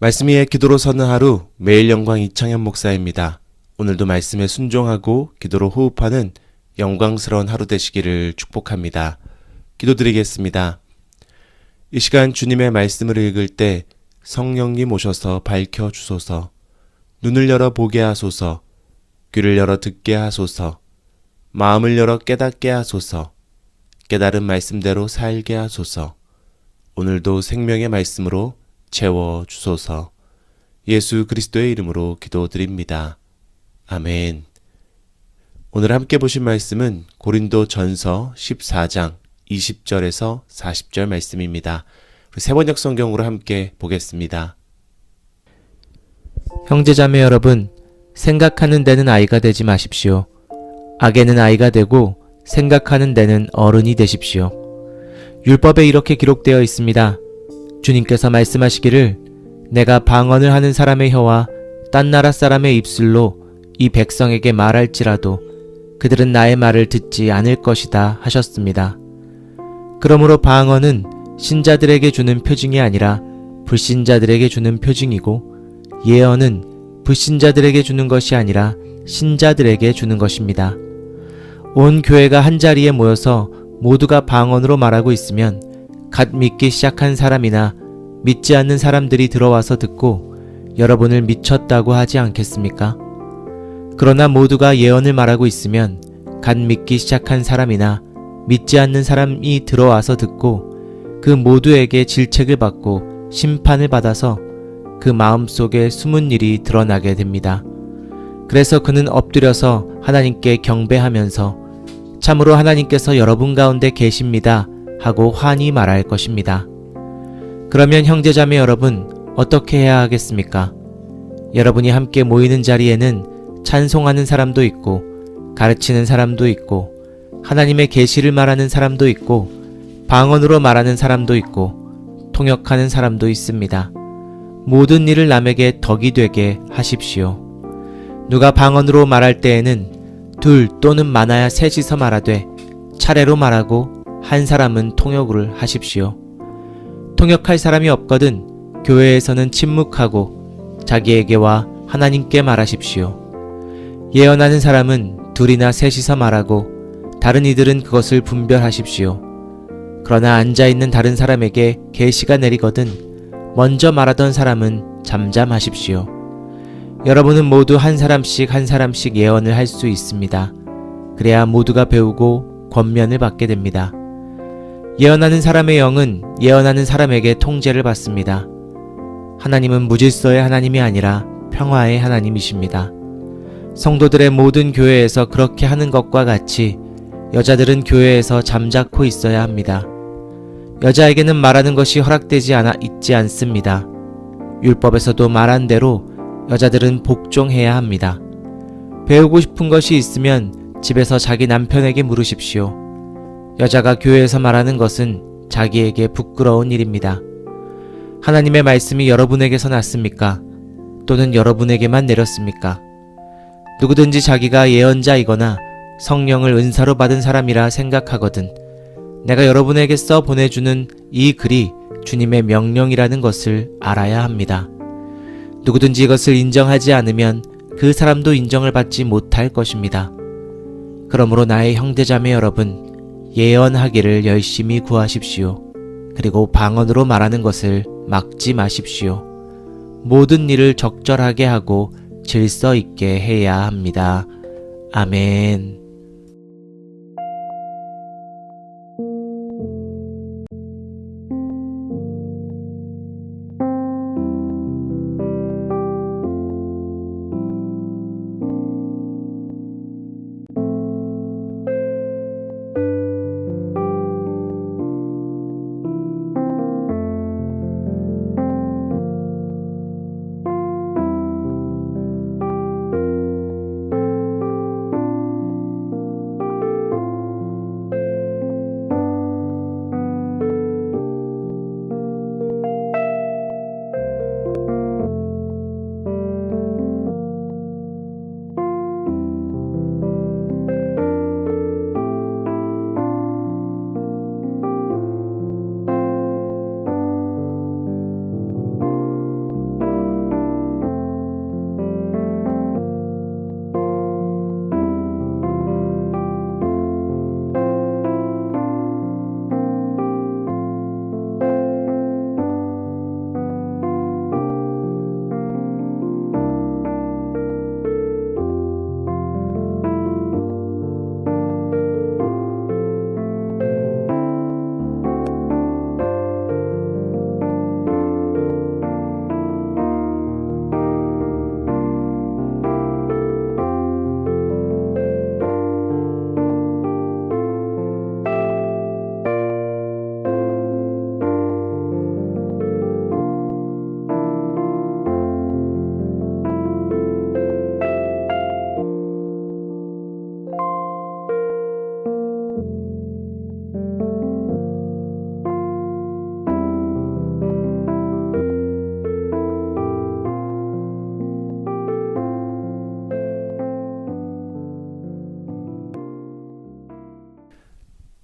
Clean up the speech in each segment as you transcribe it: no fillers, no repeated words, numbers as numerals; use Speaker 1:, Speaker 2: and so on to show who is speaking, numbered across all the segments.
Speaker 1: 말씀 위에 기도로 서는 하루, 매일 영광 이창현 목사입니다. 오늘도 말씀에 순종하고 기도로 호흡하는 영광스러운 하루 되시기를 축복합니다. 기도드리겠습니다. 이 시간 주님의 말씀을 읽을 때 성령님 오셔서 밝혀주소서, 눈을 열어 보게 하소서, 귀를 열어 듣게 하소서, 마음을 열어 깨닫게 하소서, 깨달은 말씀대로 살게 하소서, 오늘도 생명의 말씀으로 채워주소서. 예수 그리스도의 이름으로 기도드립니다. 아멘. 오늘 함께 보신 말씀은 고린도 전서 14장 20절에서 40절 말씀입니다. 세번역 성경으로 함께 보겠습니다.
Speaker 2: 형제자매 여러분, 생각하는 데는 아이가 되지 마십시오. 악에는 아이가 되고 생각하는 데는 어른이 되십시오. 율법에 이렇게 기록되어 있습니다. 주님께서 말씀하시기를 내가 방언을 하는 사람의 혀와 딴 나라 사람의 입술로 이 백성에게 말할지라도 그들은 나의 말을 듣지 않을 것이다 하셨습니다. 그러므로 방언은 신자들에게 주는 표징이 아니라 불신자들에게 주는 표징이고, 예언은 불신자들에게 주는 것이 아니라 신자들에게 주는 것입니다. 온 교회가 한자리에 모여서 모두가 방언으로 말하고 있으면 갓 믿기 시작한 사람이나 믿지 않는 사람들이 들어와서 듣고 여러분을 미쳤다고 하지 않겠습니까? 그러나 모두가 예언을 말하고 있으면 갓 믿기 시작한 사람이나 믿지 않는 사람이 들어와서 듣고 그 모두에게 질책을 받고 심판을 받아서 그 마음속에 숨은 일이 드러나게 됩니다. 그래서 그는 엎드려서 하나님께 경배하면서 참으로 하나님께서 여러분 가운데 계십니다 하고 환히 말할 것입니다. 그러면 형제자매 여러분, 어떻게 해야 하겠습니까? 여러분이 함께 모이는 자리에는 찬송하는 사람도 있고, 가르치는 사람도 있고, 하나님의 계시를 말하는 사람도 있고, 방언으로 말하는 사람도 있고, 통역하는 사람도 있습니다. 모든 일을 남에게 덕이 되게 하십시오. 누가 방언으로 말할 때에는 둘 또는 많아야 셋이서 말하되 차례로 말하고 한 사람은 통역을 하십시오. 통역할 사람이 없거든 교회에서는 침묵하고 자기에게와 하나님께 말하십시오. 예언하는 사람은 둘이나 셋이서 말하고 다른 이들은 그것을 분별하십시오. 그러나 앉아있는 다른 사람에게 계시가 내리거든 먼저 말하던 사람은 잠잠하십시오. 여러분은 모두 한 사람씩 예언을 할 수 있습니다. 그래야 모두가 배우고 권면을 받게 됩니다. 예언하는 사람의 영은 예언하는 사람에게 통제를 받습니다. 하나님은 무질서의 하나님이 아니라 평화의 하나님이십니다. 성도들의 모든 교회에서 그렇게 하는 것과 같이 여자들은 교회에서 잠자코 있어야 합니다. 여자에게는 말하는 것이 허락되지 있지 않습니다. 율법에서도 말한 대로 여자들은 복종해야 합니다. 배우고 싶은 것이 있으면 집에서 자기 남편에게 물으십시오. 여자가 교회에서 말하는 것은 자기에게 부끄러운 일입니다. 하나님의 말씀이 여러분에게서 났습니까? 또는 여러분에게만 내렸습니까? 누구든지 자기가 예언자이거나 성령을 은사로 받은 사람이라 생각하거든 내가 여러분에게 써 보내주는 이 글이 주님의 명령이라는 것을 알아야 합니다. 누구든지 이것을 인정하지 않으면 그 사람도 인정을 받지 못할 것입니다. 그러므로 나의 형제자매 여러분, 예언하기를 열심히 구하십시오. 그리고 방언으로 말하는 것을 막지 마십시오. 모든 일을 적절하게 하고 질서 있게 해야 합니다. 아멘.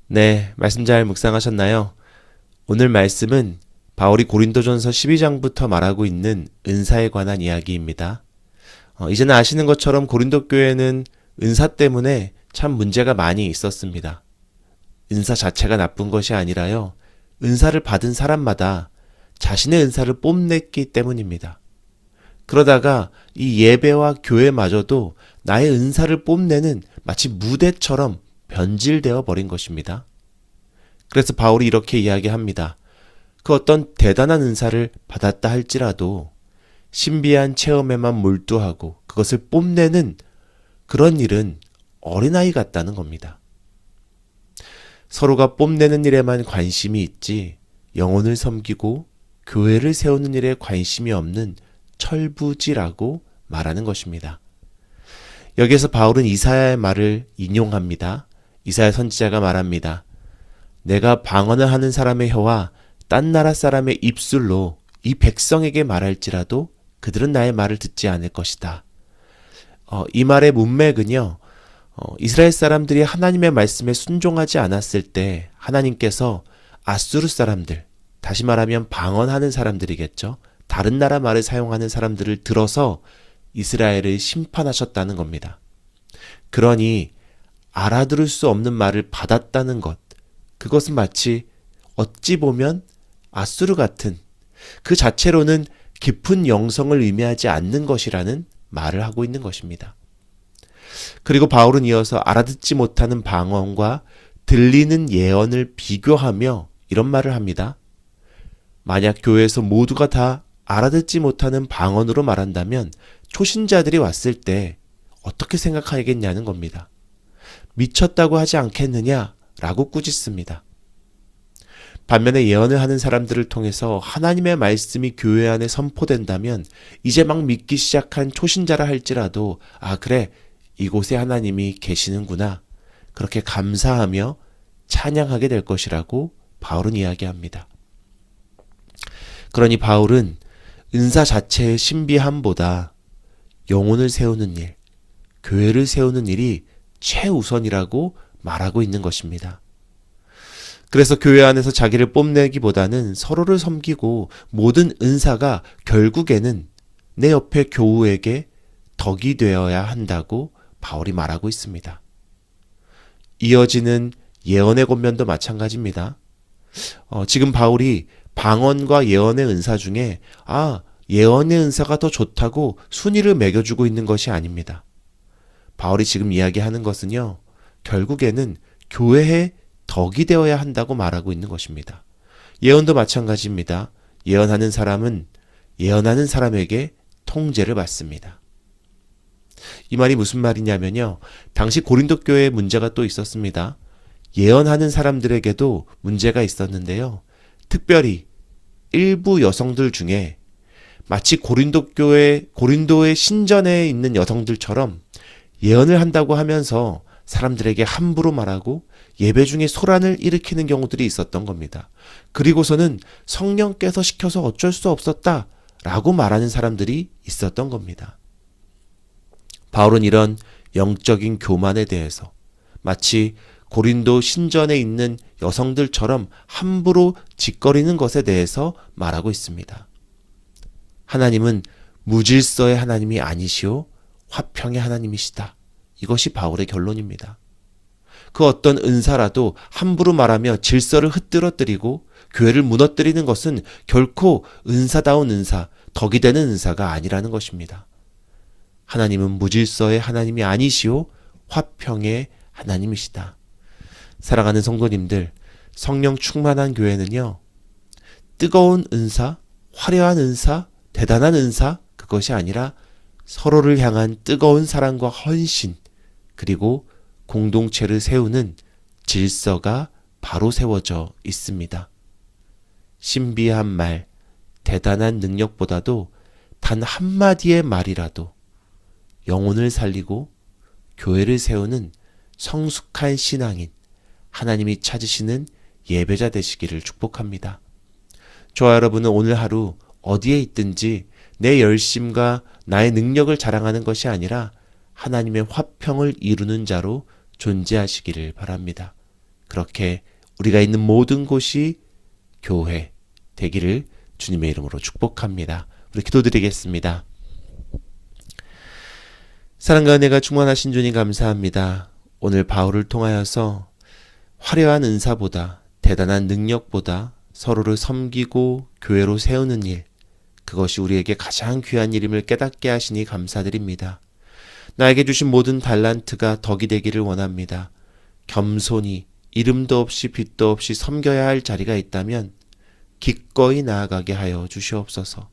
Speaker 1: 네, 말씀 잘 묵상하셨나요? 오늘 말씀은 바울이 고린도전서 12장부터 말하고 있는 은사에 관한 이야기입니다. 이제는 아시는 것처럼 고린도 교회는 은사 때문에 참 문제가 많이 있었습니다. 은사 자체가 나쁜 것이 아니라요, 은사를 받은 사람마다 자신의 은사를 뽐냈기 때문입니다. 그러다가 이 예배와 교회마저도 나의 은사를 뽐내는 마치 무대처럼 변질되어 버린 것입니다. 그래서 바울이 이렇게 이야기합니다. 그 어떤 대단한 은사를 받았다 할지라도 신비한 체험에만 몰두하고 그것을 뽐내는 그런 일은 어린아이 같다는 겁니다. 서로가 뽐내는 일에만 관심이 있지 영혼을 섬기고 교회를 세우는 일에 관심이 없는 철부지라고 말하는 것입니다. 여기에서 바울은 이사야의 말을 인용합니다. 이사야 선지자가 말합니다. 내가 방언을 하는 사람의 혀와 딴 나라 사람의 입술로 이 백성에게 말할지라도 그들은 나의 말을 듣지 않을 것이다. 이 말의 문맥은요, 이스라엘 사람들이 하나님의 말씀에 순종하지 않았을 때 하나님께서 아수르 사람들, 다시 말하면 방언하는 사람들이겠죠. 다른 나라 말을 사용하는 사람들을 들어서 이스라엘을 심판하셨다는 겁니다. 그러니 알아들을 수 없는 말을 받았다는 것, 그것은 마치 어찌 보면 아수르 같은, 그 자체로는 깊은 영성을 의미하지 않는 것이라는 말을 하고 있는 것입니다. 그리고 바울은 이어서 알아듣지 못하는 방언과 들리는 예언을 비교하며 이런 말을 합니다. 만약 교회에서 모두가 다 알아듣지 못하는 방언으로 말한다면 초신자들이 왔을 때 어떻게 생각하겠냐는 겁니다. 미쳤다고 하지 않겠느냐라고 꾸짖습니다. 반면에 예언을 하는 사람들을 통해서 하나님의 말씀이 교회 안에 선포된다면 이제 막 믿기 시작한 초신자라 할지라도 그래, 이곳에 하나님이 계시는구나, 그렇게 감사하며 찬양하게 될 것이라고 바울은 이야기합니다. 그러니 바울은 은사 자체의 신비함보다 영혼을 세우는 일, 교회를 세우는 일이 최우선이라고 말하고 있는 것입니다. 그래서 교회 안에서 자기를 뽐내기보다는 서로를 섬기고 모든 은사가 결국에는 내 옆에 교우에게 덕이 되어야 한다고 바울이 말하고 있습니다. 이어지는 예언의 권면도 마찬가지입니다. 지금 바울이 방언과 예언의 은사 중에 예언의 은사가 더 좋다고 순위를 매겨주고 있는 것이 아닙니다. 바울이 지금 이야기하는 것은요, 결국에는 교회의 덕이 되어야 한다고 말하고 있는 것입니다. 예언도 마찬가지입니다. 예언하는 사람은 예언하는 사람에게 통제를 받습니다. 이 말이 무슨 말이냐면요, 당시 고린도 교회에 문제가 또 있었습니다. 예언하는 사람들에게도 문제가 있었는데요, 특별히 일부 여성들 중에 마치 고린도의 신전에 있는 여성들처럼 예언을 한다고 하면서 사람들에게 함부로 말하고 예배 중에 소란을 일으키는 경우들이 있었던 겁니다. 그리고서는 성령께서 시켜서 어쩔 수 없었다 라고 말하는 사람들이 있었던 겁니다. 바울은 이런 영적인 교만에 대해서 마치 고린도 신전에 있는 여성들처럼 함부로 짓거리는 것에 대해서 말하고 있습니다. 하나님은 무질서의 하나님이 아니시오 화평의 하나님이시다. 이것이 바울의 결론입니다. 그 어떤 은사라도 함부로 말하며 질서를 흐트러뜨리고 교회를 무너뜨리는 것은 결코 은사다운 은사, 덕이 되는 은사가 아니라는 것입니다. 하나님은 무질서의 하나님이 아니시오 화평의 하나님이시다. 사랑하는 성도님들, 성령 충만한 교회는요, 뜨거운 은사, 화려한 은사, 대단한 은사, 그것이 아니라 서로를 향한 뜨거운 사랑과 헌신, 그리고 공동체를 세우는 질서가 바로 세워져 있습니다. 신비한 말, 대단한 능력보다도 단 한마디의 말이라도 영혼을 살리고 교회를 세우는 성숙한 신앙인, 하나님이 찾으시는 예배자 되시기를 축복합니다. 저와 여러분은 오늘 하루 어디에 있든지 내 열심과 나의 능력을 자랑하는 것이 아니라 하나님의 화평을 이루는 자로 존재하시기를 바랍니다. 그렇게 우리가 있는 모든 곳이 교회 되기를 주님의 이름으로 축복합니다. 우리 기도드리겠습니다. 사랑과 은혜가 충만하신 주님 감사합니다. 오늘 바울을 통하여서 화려한 은사보다 대단한 능력보다 서로를 섬기고 교회로 세우는 일, 그것이 우리에게 가장 귀한 일임을 깨닫게 하시니 감사드립니다. 나에게 주신 모든 달란트가 덕이 되기를 원합니다. 겸손히 이름도 없이 빛도 없이 섬겨야 할 자리가 있다면 기꺼이 나아가게 하여 주시옵소서.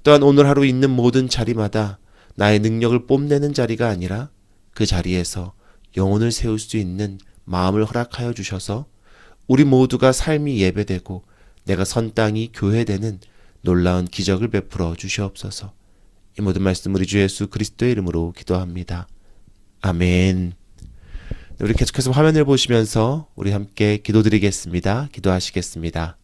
Speaker 1: 또한 오늘 하루 있는 모든 자리마다 나의 능력을 뽐내는 자리가 아니라 그 자리에서 영혼을 세울 수 있는 마음을 허락하여 주셔서 우리 모두가 삶이 예배되고 내가 선 땅이 교회되는 놀라운 기적을 베풀어 주시옵소서. 이 모든 말씀 우리 주 예수 그리스도의 이름으로 기도합니다. 아멘. 우리 계속해서 화면을 보시면서 우리 함께 기도드리겠습니다. 기도하시겠습니다.